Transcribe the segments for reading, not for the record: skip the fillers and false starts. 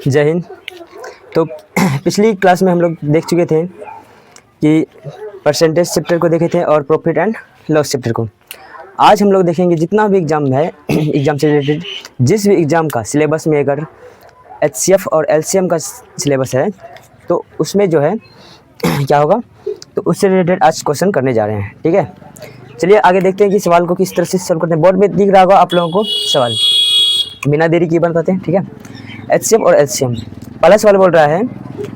जय हिंद। तो पिछली क्लास में हम लोग देख चुके थे कि परसेंटेज चैप्टर को देखे थे और प्रॉफिट एंड लॉस चैप्टर को। आज हम लोग देखेंगे जितना भी एग्ज़ाम है, एग्ज़ाम से रिलेटेड जिस भी एग्ज़ाम का सिलेबस में अगर एचसीएफ और एलसीएम का सिलेबस है तो उसमें जो है क्या होगा, तो उससे रिलेटेड आज क्वेश्चन करने जा रहे हैं। ठीक है, चलिए आगे देखते हैं कि सवाल को किस तरह से सॉल्व करते हैं। बोर्ड में दिख रहा होगा आप लोगों को सवाल, बिना देरी किए बताते हैं। ठीक है, एचसीएफ और एलसीएम। पहला सवाल बोल रहा है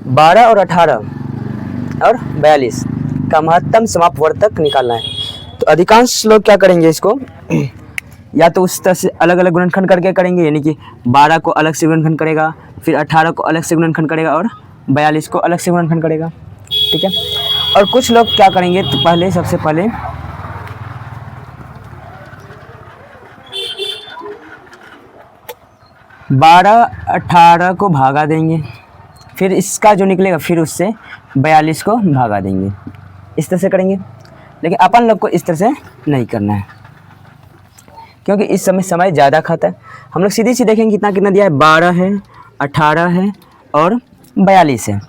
12 और 18 और 42 का महत्तम समापवर्तक निकालना है। तो अधिकांश लोग क्या करेंगे, इसको या तो उस तरह से अलग अलग गुणनखंड करके करेंगे, यानी कि 12 को अलग से गुणनखंड करेगा, फिर 18 को अलग से गुणनखंड करेगा और 42 को अलग से गुणनखंड करेगा। ठीक है, और कुछ लोग क्या करेंगे, तो पहले सबसे पहले 12 18 को भागा देंगे, फिर इसका जो निकलेगा फिर उससे 42 को भागा देंगे। इस तरह से करेंगे, लेकिन अपन लोग को इस तरह से नहीं करना है क्योंकि इस समय ज़्यादा खाता है। हम लोग सीधी सी देखेंगे कितना कितना दिया है, 12 है, 18 है और 42 है।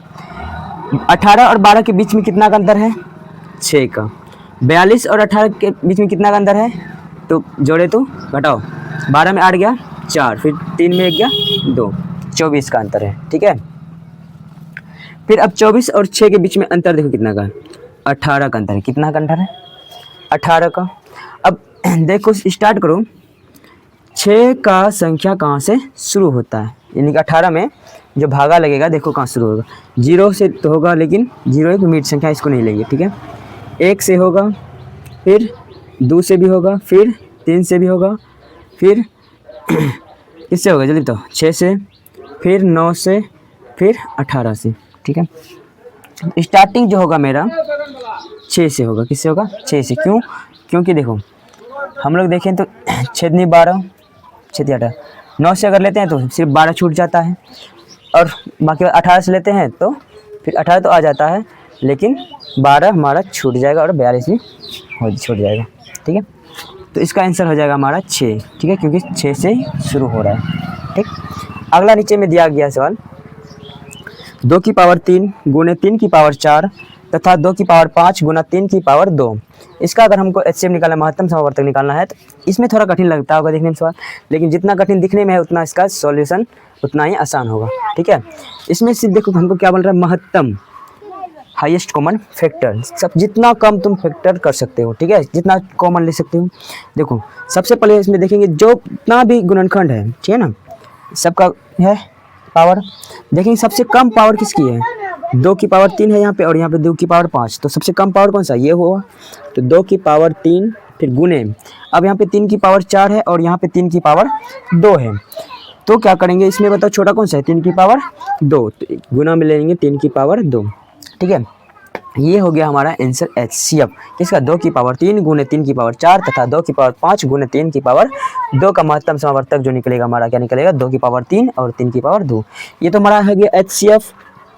18 और 12 के बीच में कितना का अंतर है, 6 का। 42 और 18 के बीच में कितना का अंतर है, तो जोड़े तो घटाओ, 12 में 8 गया 4, फिर 3 में 1 गया 2, 24 का अंतर है। ठीक है, फिर अब 24 और 6 के बीच में अंतर देखो कितना का, 18 का अंतर है। कितना का अंतर है, 18 का। अब देखो स्टार्ट करो, 6 का संख्या कहाँ से शुरू होता है, यानी कि 18 में जो भागा लगेगा देखो कहाँ शुरू होगा, 0 से तो होगा, लेकिन 0 एक मीट संख्या, इसको नहीं लेंगे। ठीक है, 1 से होगा, फिर 2 से भी होगा, फिर 3 से भी होगा, फिर किससे होगा जल्दी तो 6 से, फिर 9 से, फिर 18 से। ठीक है, स्टार्टिंग जो होगा मेरा 6 से होगा। किससे होगा, 6 से। क्यों, क्योंकि देखो हम लोग देखें तो 6 दूनी 12, 6 8, 9 से अगर लेते हैं तो सिर्फ 12 छूट जाता है, और बाकी 18 से लेते हैं तो फिर 18 तो आ जाता है, लेकिन 12 हमारा छूट जाएगा और 42 भी छूट जाएगा। ठीक है, तो इसका आंसर हो जाएगा हमारा 6। ठीक है, क्योंकि 6 से ही शुरू हो रहा है। ठीक, अगला नीचे में दिया गया सवाल 2 की पावर 3 गुने 3 की पावर 4 तथा 2 की पावर 5 गुना 3 की पावर 2। इसका अगर हमको एचसीएफ निकालना, महत्तम समापवर्तक निकालना है, तो इसमें थोड़ा कठिन लगता होगा देखने में सवाल, लेकिन जितना कठिन दिखने में है उतना इसका सॉल्यूशन उतना ही आसान होगा। ठीक है, इसमें सिर्फ देखो हमको क्या बोल रहा है, महत्तम हाईएस्ट कॉमन फैक्टर, सब जितना कम तुम फैक्टर कर सकते हो। ठीक है, जितना कॉमन ले सकते हो। देखो सबसे पहले इसमें देखेंगे जो इतना भी गुणनखंड है, ठीक है ना, सबका है पावर, देखेंगे सबसे कम पावर किसकी है, 2 की पावर 3 है यहाँ पे, और यहाँ पे 2 की पावर 5, तो सबसे कम पावर कौन सा, ये हुआ। तो 2 की पावर 3 फिर गुने, अब यहाँ पे 3 की पावर 4 है और यहाँ पे 3 की पावर 2 है, तो क्या करेंगे इसमें बताओ, छोटा कौन सा है, 3 की पावर 2, तो गुना में लेंगे 3 की पावर 2। ठीक है, ये हो गया हमारा आंसर एचसीएफ किसका, 2 की पावर 3 गुने 3 की पावर 4 तथा 2 की पावर 5 गुने 3 की पावर 2 का महत्तम समावर्तक जो निकलेगा हमारा क्या निकलेगा, 2 की पावर 3 और 3 की पावर 2। ये तो हमारा हो गया एचसीएफ।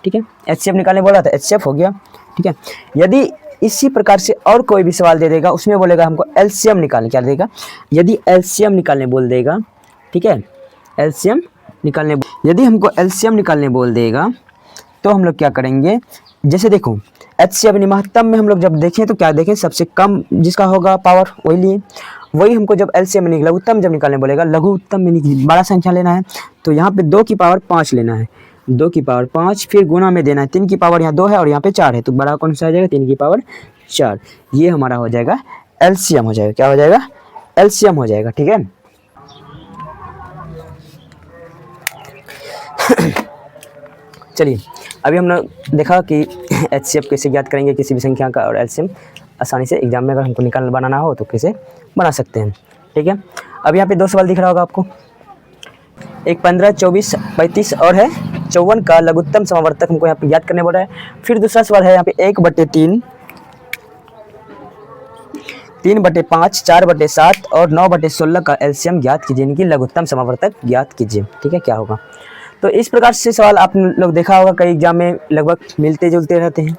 ठीक है, एचसीएफ निकालने बोला था, एचसीएफ हो गया। ठीक है, यदि इसी प्रकार से और कोई भी सवाल दे देगा, उसमें बोलेगा हमको एलसीएम निकालने, क्या देगा, यदि एलसीएम निकालने बोल देगा, ठीक है, एलसीएम निकालने, यदि हमको एलसीएम निकालने बोल देगा तो हम लोग क्या करेंगे, जैसे देखो एचसीएफ महत्तम में हम लोग जब देखें तो क्या देखें, सबसे कम जिसका होगा पावर वही लिए, वही हमको जब एलसीएम में निकला, उत्तम जब निकालने बोलेगा, लघु उत्तम में निकली बड़ा संख्या लेना है, तो यहाँ पे 2 की पावर 5 लेना है, 2 की पावर 5 फिर गुना में देना है, 3 की पावर यहाँ 2 है और यहाँ पे 4 है, तो बड़ा कौन सा आ जाएगा, 3 की पावर 4। ये हमारा हो जाएगा एलसीएम, हो जाएगा क्या हो जाएगा, एलसीएम हो जाएगा। ठीक है, चलिए अभी हमने देखा कि एचसीएफ कैसे ज्ञात करेंगे किसी भी संख्या का, और एलसीएम आसानी से एग्जाम में अगर हमको निकाल बनाना हो तो कैसे बना सकते हैं। ठीक है, अब यहाँ पे 2 सवाल दिख रहा होगा आपको, एक 15, 24, 35 और है 54 का लघुत्तम समावर्तक हमको यहाँ पे ज्ञात करने बोल रहा है। फिर दूसरा सवाल है यहाँ पे 1/3, 3/5, 4/7 और 9/16 का एलसीएम ज्ञात कीजिए, इनकी लघुत्तम समावर्तक ज्ञात कीजिए। ठीक है, क्या होगा, तो इस प्रकार से सवाल आप लोग देखा होगा कई एग्जाम में लगभग मिलते जुलते रहते हैं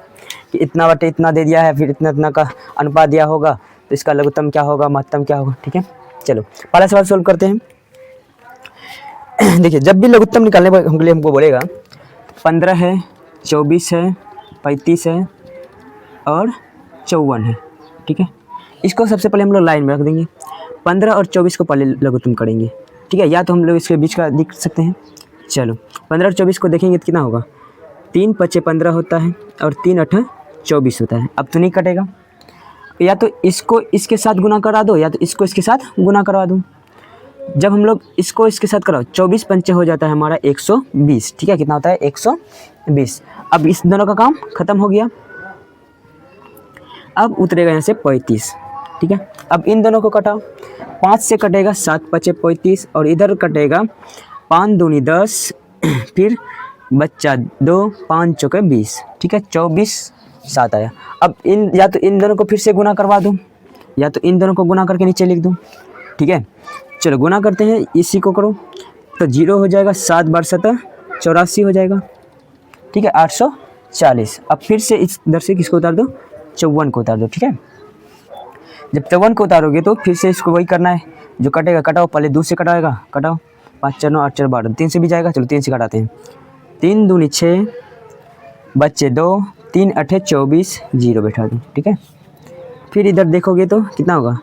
कि इतना बटे इतना दे दिया है, फिर इतना इतना का अनुपात दिया होगा, तो इसका लघुत्तम क्या होगा, महत्तम क्या होगा। ठीक है, चलो पहला सवाल सोल्व करते हैं। देखिए जब भी लघुत्तम निकालने के लिए हमको बोलेगा 15 है, 24 है, 35 है और 54 है, ठीक है। इसको सबसे पहले हम लोग लाइन में रख देंगे, 15 और 24 को पहले लघुत्तम करेंगे, ठीक है। या तो हम लोग इसके बीच का देख सकते हैं। चलो 15 और 24 को देखेंगे तो कितना होगा, 3 5 15 होता है और 3 8 24 होता है। अब तो नहीं कटेगा, या तो इसको इसके साथ गुना करा दो या तो इसको इसके साथ गुना करवा दूँ। जब हम लोग इसको इसके साथ कराओ 24 पंचे हो जाता है हमारा 120, ठीक है। कितना होता है 120। अब इस दोनों का काम खत्म हो गया। अब उतरेगा यहाँ से 35, ठीक है। अब इन दोनों को कटाओ, 5 से कटेगा 7 5 35 और इधर कटेगा 5 दूनी 10 फिर बच्चा 2 5 चौके 20, ठीक है। 24 7 आया। अब इन या तो इन दोनों को फिर से गुना करवा दूँ या तो इन दोनों को गुना करके नीचे लिख दूँ, ठीक है। चलो गुना करते हैं, इसी को करो तो 0 हो जाएगा, 7 बार 7 84 हो जाएगा, ठीक है। 840। अब फिर से इस इधर से किसको उतार दो, 54 को उतार दो, ठीक है। जब 54 को उतारोगे तो फिर से इसको वही करना है, जो कटेगा कटाओ, पहले 2 से कटाएगा, कटाओ 5 4 9 8 4 12, 3 से भी जाएगा, चलो 3 से कटाते हैं। 3 दूनी 6 बच्चे 2 3 8 24 0 बैठा दो, ठीक है। फिर इधर देखोगे तो कितना होगा,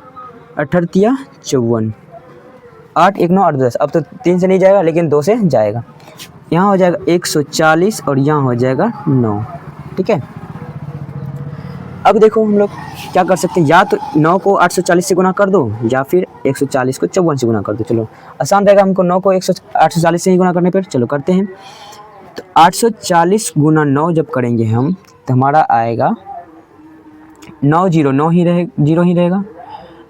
18 या 54, 8 1 9 8 10। अब तो 3 से नहीं जाएगा लेकिन 2 से जाएगा। यहाँ हो जाएगा 140 और यहाँ हो जाएगा 9, ठीक है। अब देखो हम लोग क्या कर सकते हैं, या तो 9 को 840 से गुना कर दो या फिर 140 को 54 से गुना कर दो। चलो आसान रहेगा हमको 9 को 840 से ही गुना करने पर। चलो करते हैं। तो 840 गुना 9 जब करेंगे हम तो हमारा आएगा 9 0 9 ही रहे 0 ही रहेगा।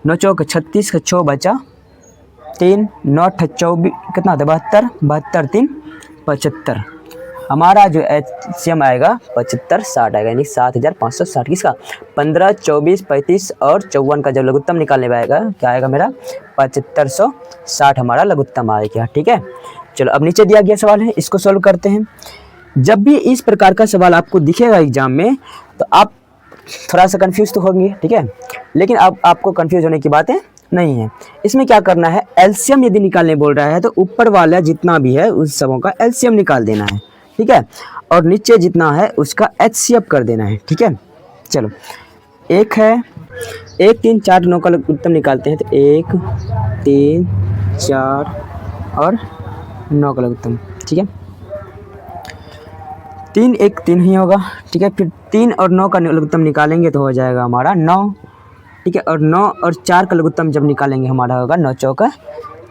9 चौक 36 का 6 बचा 3 9 24 कितना होता है 72 72 3 75। हमारा जो एचसीएम आएगा 75 60 आएगा, यानी 7560। किसका, 15 24 35 और 54 का जब लघुत्तम निकालने में आएगा क्या आएगा मेरा 7560 हमारा लघुत्तम आएगा, ठीक है। चलो अब नीचे दिया गया सवाल है, इसको सॉल्व करते हैं। जब भी इस प्रकार का सवाल आपको दिखेगा एग्जाम में तो आप थोड़ा सा कंफ्यूज तो होंगे, ठीक है, लेकिन अब आपको कंफ्यूज होने की बातें नहीं है। इसमें क्या करना है, एलसीएम यदि निकालने बोल रहा है तो ऊपर वाला जितना भी है उस सबों का एलसीएम निकाल देना है, ठीक है, और नीचे जितना है उसका एचसीएफ कर देना है, ठीक है। चलो एक है 1 3 4 9 का लघुत्तम निकालते हैं तो 1 3 4 और 9 का लघुत्तम, ठीक है। 3 1 3 ही होगा, ठीक है। फिर 3 और 9 का लघुत्तम निकालेंगे तो हो जाएगा हमारा 9, ठीक है। और 9 और 4 का लघुत्तम जब निकालेंगे हमारा होगा 9 चौका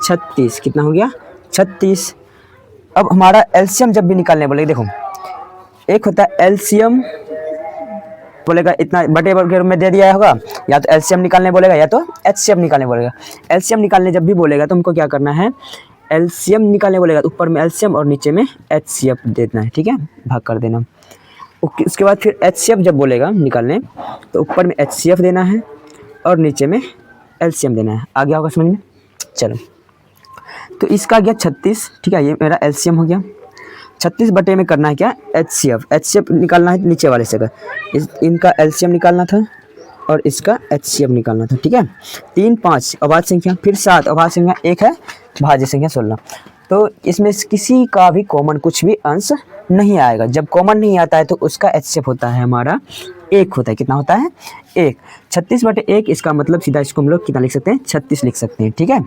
36। कितना हो गया 36। अब हमारा एलसीएम जब भी निकालने बोलेगा, देखो एक होता है एलसीएम बोलेगा इतना बटे वर्ग में दे दिया होगा, या तो एलसीएम निकालने बोलेगा या तो एचसीएफ निकालने बोलेगा। एलसीएम निकालने जब भी बोलेगा तो हमको क्या करना है, एलसीएम निकालने बोलेगा तो ऊपर में एलसीएम और नीचे में एचसीएफ देना है, ठीक है, भाग कर देना। उसके बाद फिर एचसीएफ जब बोलेगा निकालने तो ऊपर में एचसीएफ देना है और नीचे में एलसीएम देना है। आ गया होगा समझ में। चलो तो इसका गया 36, ठीक है, ये मेरा एलसीएम हो गया। 36 बटे में करना है क्या, एचसीएफ निकालना है नीचे वाले से, इनका एलसीएम निकालना था और इसका एचसीएफ निकालना था, ठीक है। 3 5 अभाज्य संख्या, फिर 7 अभाज्य संख्या, 1 है भाज्य संख्या 16। तो इसमें किसी का भी कॉमन कुछ भी अंश नहीं आएगा। जब कॉमन नहीं आता है तो उसका एचसीएफ होता है हमारा 1 होता है। कितना होता है 1। 36 बटे 1, इसका मतलब सीधा इसको हम लोग कितना लिख सकते हैं 36 लिख सकते हैं, ठीक है।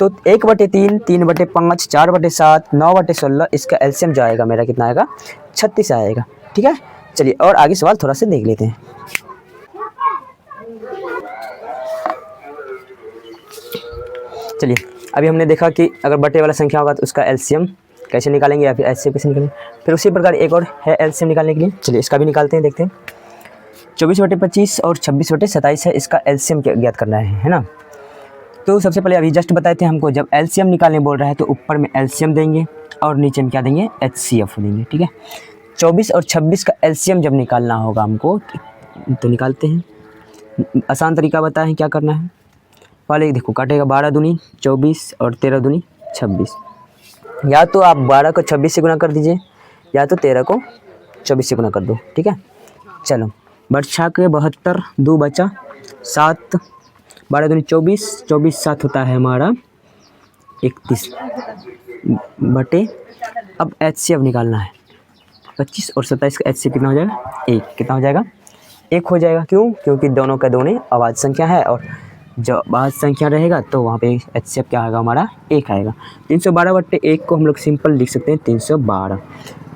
तो 1 बटे 3 3 बटे 5 4 बटे 7 9 बटे 16, इसका एलसीएम जो आएगा मेरा कितना आएगा 36 आएगा, ठीक है। चलिए और आगे सवाल थोड़ा सा देख लेते हैं। चलिए अभी हमने देखा कि अगर बटे वाला संख्या होगा तो उसका एलसीएम कैसे निकालेंगे या फिर एचसीएफ कैसे निकालेंगे। फिर उसी प्रकार एक और है एलसीएम निकालने के लिए, चलिए इसका भी निकालते हैं, देखते हैं। 24 बटे 25 और 26 बटे 27 है, इसका एलसीएम ज्ञात करना है ना। तो सबसे पहले अभी जस्ट बताए थे हमको, जब एलसीएम निकालने बोल रहा है तो ऊपर में एलसीएम देंगे और नीचे में क्या देंगे एचसीएफ देंगे, ठीक है। 24 और 26 का एलसीएम जब निकालना होगा हमको तो निकालते हैं। आसान तरीका बताएं क्या करना है। पहले देखो काटेगा 12 दूनी 24 और 13 दूनी 26। या तो आप 12 को 26 से गुना कर दीजिए या तो 13 को 24 से गुना कर दो, ठीक है। चलो बच्चा के 72 2 बचा 7 12 दूनी 24 24 7 होता है हमारा 31 बटे, अब HCF निकालना है। 25 और 27 का HCF कितना हो जाएगा? 1। कितना हो जाएगा? 1 हो जाएगा। क्यों? क्योंकि दोनों का दोनों अभाज्य संख्या है, और जब अभाज्य संख्या रहेगा तो वहाँ पे HCF क्या आएगा हमारा? 1 आएगा। 312 बटे 1 को हम लोग सिंपल लिख सकते हैं 312।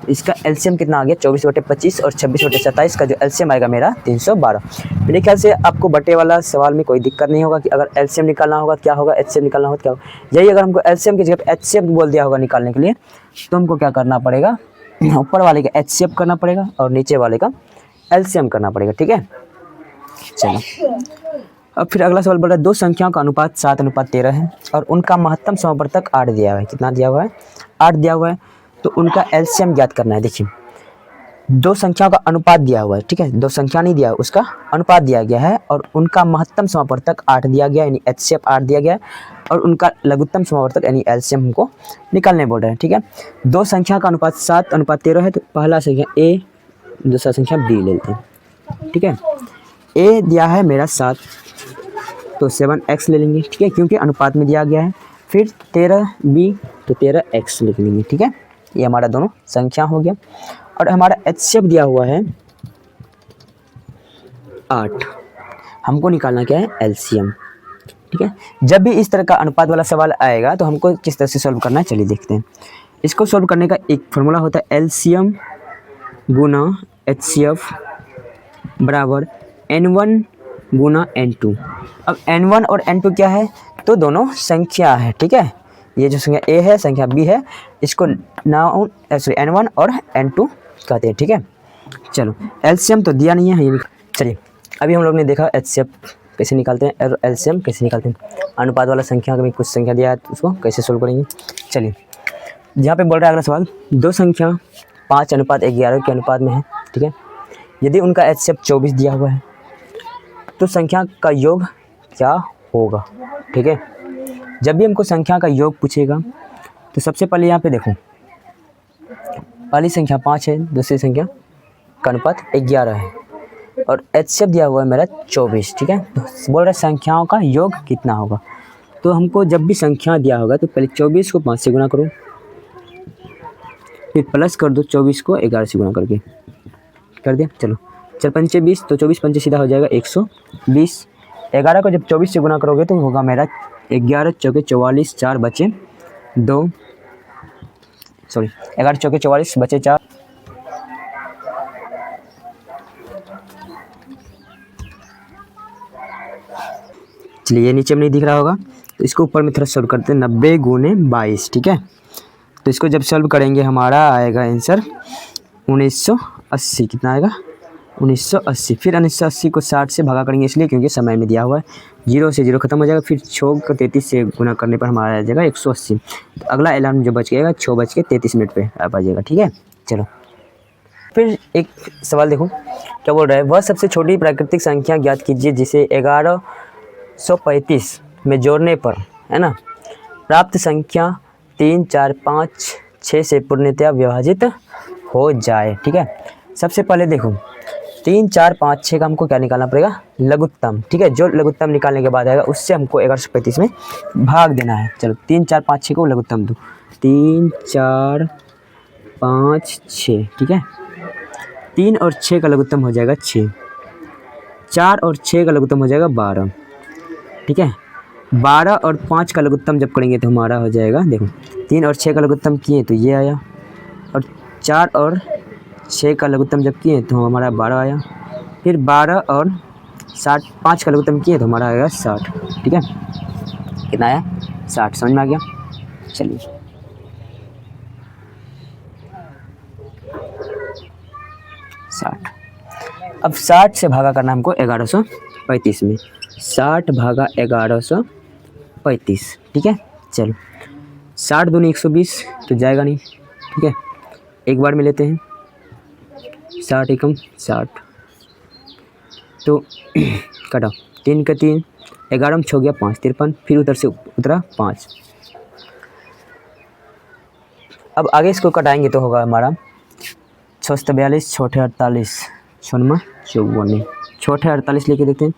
इसका एलसीएम कितना आ गया? 24 बटे 25 और 26 बटे 27 का जो एलसीएम आएगा मेरा 312। मेरे ख्याल से आपको बटे वाला सवाल में कोई दिक्कत नहीं होगा कि अगर एलसीएम निकालना होगा क्या होगा, एचसीएफ निकालना होगा क्या होगा। यही अगर हमको एलसीएम की जगह एचसीएफ बोल दिया होगा निकालने के लिए, तो हमको क्या करना पड़ेगा? ऊपर वाले का एचसीएफ करना पड़ेगा और नीचे वाले का एलसीएम करना पड़ेगा। ठीक है, चलो अब फिर अगला सवाल बोल रहा है दो संख्याओं का अनुपात 7:13 है और उनका महत्तम समावर्तक 8 दिया हुआ है। कितना दिया हुआ है? 8 दिया हुआ है। तो उनका एलसीएम ज्ञात करना है। देखिए, दो संख्याओं का अनुपात दिया हुआ है, ठीक है, दो संख्या नहीं दिया, उसका अनुपात दिया गया है और उनका महत्तम समावर्तक 8 दिया गया यानी एचसीएफ 8 दिया गया है और उनका लघुत्तम समावर्तक यानी एलसीएम हमको निकालने बोल रहे हैं। ठीक है, दो संख्या का अनुपात 7:13 है, तो पहला संख्या ए, दूसरा संख्या बी ले लेते हैं। ठीक है, ए दिया है मेरा 7, तो 7x ले लेंगे। ठीक है, क्योंकि अनुपात में दिया गया है। फिर 13b, तो 13x लिख लेंगे। ठीक है, ये हमारा दोनों संख्या हो गया और हमारा एचसीएफ दिया हुआ है 8। हमको निकालना क्या है? एलसीएम। ठीक है, जब भी इस तरह का अनुपात वाला सवाल आएगा तो हमको किस तरह से सॉल्व करना है, चलिए देखते हैं। इसको सॉल्व करने का एक फॉर्मूला होता है एलसीएम गुना एचसीएफ बराबर n1 गुना n2। अब n1 और n2 क्या है? तो दोनों संख्या है। ठीक है, ये जो संख्या a है, संख्या b है, इसको n1 और n2 कहते हैं। ठीक है, चलो एलसीएम तो दिया नहीं है ये। चलिए अभी हम लोग ने देखा एचसीएफ कैसे निकालते हैं और एलसीएम कैसे निकालते हैं। अनुपात वाला संख्या में कुछ संख्या दिया है तो उसको कैसे सोल्व करेंगे। चलिए, यहाँ पे बोल रहा है अगला सवाल, दो संख्या 5:11 के अनुपात में है। ठीक है, यदि उनका एचसीएफ 24 दिया हुआ है तो संख्या का योग क्या होगा। ठीक है, जब भी हमको संख्या का योग पूछेगा तो सबसे पहले यहाँ पे देखो, पहली संख्या 5 है, दूसरी संख्या का अनुपात 11 है और एचसीएफ दिया हुआ है मेरा 24। ठीक है, तो बोल रहा है संख्याओं का योग कितना होगा। तो हमको जब भी संख्या दिया होगा तो पहले 24 को 5 से गुना करो, फिर प्लस कर दो 24 को 11 से गुना करके, कर दिया। चलो 4 पंचे 20, तो 24 पंचे सीधा हो जाएगा 120। 11 को जब 24 से गुना करोगे तो होगा मेरा 11 चौके 44, 4 बचे 2, 11 चौके 44 बचे 4। चलिए, ये नीचे में नहीं दिख रहा होगा तो इसको ऊपर में थोड़ा सॉल्व करते हैं। 90 गुने 22। ठीक है, तो इसको जब सॉल्व करेंगे हमारा आएगा आंसर 1980। कितना आएगा? 1980। फिर 1980 को 60 से भागा करेंगे इसलिए क्योंकि समय में दिया हुआ है। 0 से 0 खत्म हो जाएगा, फिर 6 को 33 से गुना करने पर हमारा आ जाएगा 180। तो अगला अलार्म जो बच गएगा 6:33 पे आ जाएगा। ठीक है, चलो फिर एक सवाल देखो क्या बोल रहा है, वह सबसे छोटी प्राकृतिक संख्या ज्ञात कीजिए जिसे 1135 में जोड़ने पर, है ना, प्राप्त संख्या 3, 4, 5, 6 से पूर्णतया विभाजित हो जाए। ठीक है, सबसे पहले देखो 3, 4, 5, 6 का हमको क्या निकालना पड़ेगा? लघुत्तम। ठीक है, जो लघुत्तम निकालने के बाद आएगा उससे हमको 1135 में भाग देना है। चलो 3, 4, 5, 6 को लघुत्तम दो, 3, 4, 5, 6। ठीक है, 3 और 6 का लघुत्तम हो जाएगा 6, 4 और 6 का लघुत्तम हो जाएगा 12। ठीक है, 12 और 5 का लघुत्तम जब करेंगे तो हमारा हो जाएगा, देखो 3 और 6 का लघुत्तम किए तो ये आया और 4 और 6 का लघुत्तम जब किए तो हमारा 12 आया। फिर 12 और 5 का लघुत्तम किए तो हमारा आएगा 60। ठीक है, कितना आया? 60। समझ में आ गया। चलिए अब 60 से भागा करना हमको 1135 में। 60 भागा 1135। ठीक है, चलो 60 दूनी 120 तो जाएगा नहीं। ठीक है, एक बार में लेते हैं, 60 एकम 60, तो कटा 3 का 3, 11 में 6 गया 5, 53। फिर उधर से उतरा 5। अब आगे इसको कटाएंगे तो होगा हमारा 6 42, 6 48, 6 54, 6 48 लेके देखते हैं।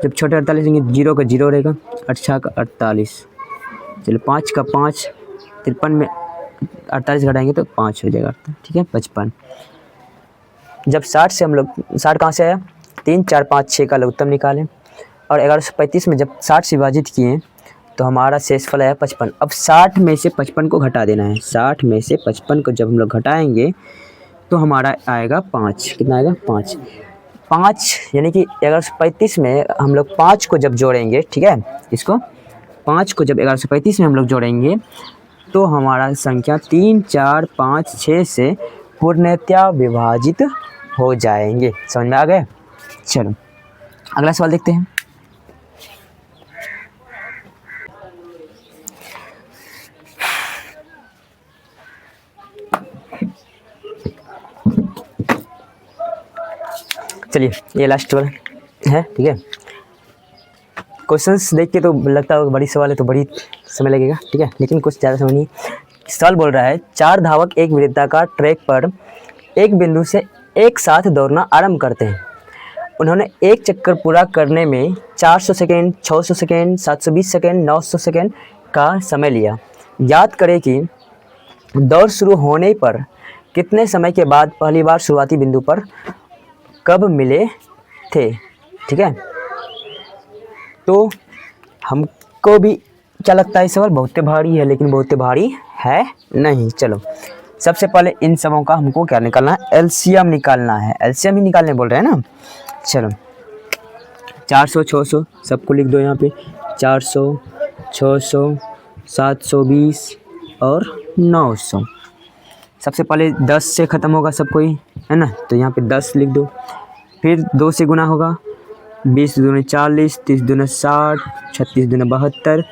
जब 6 48 लेंगे 0 का 0 रहेगा, 8 का 48, चलो 5 का 5, 53 में 48 घटाएंगे तो 5 हो जाएगा, ठीक है 55। जब 60 से हम लोग 60 कहाँ से आया, 3 4 5 6 का लघुत्तम निकालें और 1135 में जब 60 से विभाजित किए तो हमारा शेषफल आया 55। अब 60 में से 55 को घटा देना है। 60 में से 55 को जब हम लोग घटाएंगे तो हमारा आएगा 5। कितना आएगा 5। 5 यानी कि 1135 में हम लोग 5 को जब जोड़ेंगे, ठीक है, इसको 5 को जब 1135 में हम लोग जोड़ेंगे तो हमारा संख्या 3 4 5 6 से पूर्णतया विभाजित हो जाएंगे। समझ में आ गए। चलो अगला सवाल देखते हैं। चलिए ये लास्ट वाला है, ठीक है। क्वेश्चंस देख के तो लगता है बड़ी सवाल है तो बड़ी समय लगेगा, ठीक है, लेकिन कुछ ज़्यादा समय नहीं। सवाल बोल रहा है 4 धावक एक वृत्ताकार ट्रैक पर एक बिंदु से एक साथ दौड़ना आरंभ करते हैं। उन्होंने एक चक्कर पूरा करने में 400 सेकेंड, 600 सेकेंड, 720 सेकेंड, 900 सेकेंड का समय लिया। याद करें कि दौड़ शुरू होने पर कितने समय के बाद पहली बार शुरुआती बिंदु पर कब मिले थे, ठीक है। तो हमको भी क्या लगता है सवाल बहुत भारी है, लेकिन बहुत भारी है नहीं। चलो सबसे पहले इन सबों का हमको क्या निकालना है, एलसीएम निकालना है। एलसीएम ही निकालने बोल रहे हैं ना। चलो 400 600 सबको लिख दो यहाँ पे, 400 600 720 और 900। सबसे पहले 10 से ख़त्म होगा सब कोई, है ना, तो यहाँ पे 10 लिख दो। फिर 2 से गुना होगा, 20 दूनी 40, 30 दूना 60, 36 दूना 72,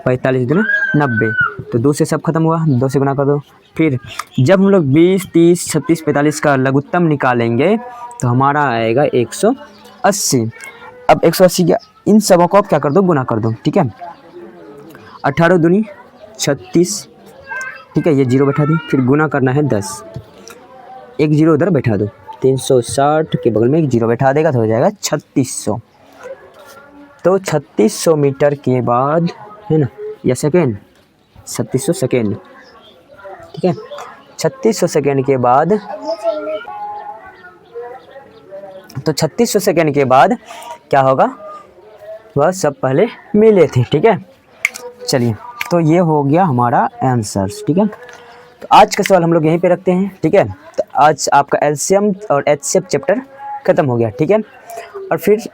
45 दूना 90। तो 2 से सब खत्म हुआ, 2 से गुना कर दो। फिर जब हम लोग 20 30 36 45 का लघुत्तम निकालेंगे तो हमारा आएगा 180। अब 180 क्या, इन सबों को आप क्या कर दो, गुना कर दो, ठीक है। 18 दूनी 36, ठीक है, ये जीरो बैठा दी। फिर गुना करना है 10, एक जीरो उधर बैठा दो, 360 के बगल में एक जीरो बैठा देगा तो हो जाएगा 3600। तो 3600 मीटर के बाद, है ना, या सेकेंड, 3600 सेकेंड, ठीक है। 3600 सेकेंड के बाद, तो 3600 सेकेंड के बाद क्या होगा, वह सब पहले मिले थे, ठीक है। चलिए तो ये हो गया हमारा आंसर, ठीक है। तो आज का सवाल हम लोग यहीं पे रखते हैं, ठीक है। तो आज आपका एलसीएम और एचसीएफ चैप्टर खत्म हो गया, ठीक है। और फिर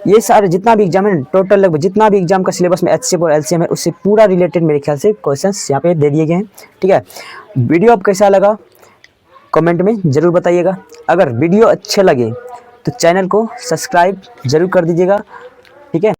ये सारे जितना भी एग्जाम है, टोटल लगभग जितना भी एग्जाम का सिलेबस में एचसीएफ और एलसीएम है उससे पूरा रिलेटेड मेरे ख्याल से क्वेश्चंस यहाँ पे दे दिए गए हैं, ठीक है। वीडियो आप कैसा लगा कमेंट में ज़रूर बताइएगा। अगर वीडियो अच्छे लगे तो चैनल को सब्सक्राइब ज़रूर कर दीजिएगा, ठीक है।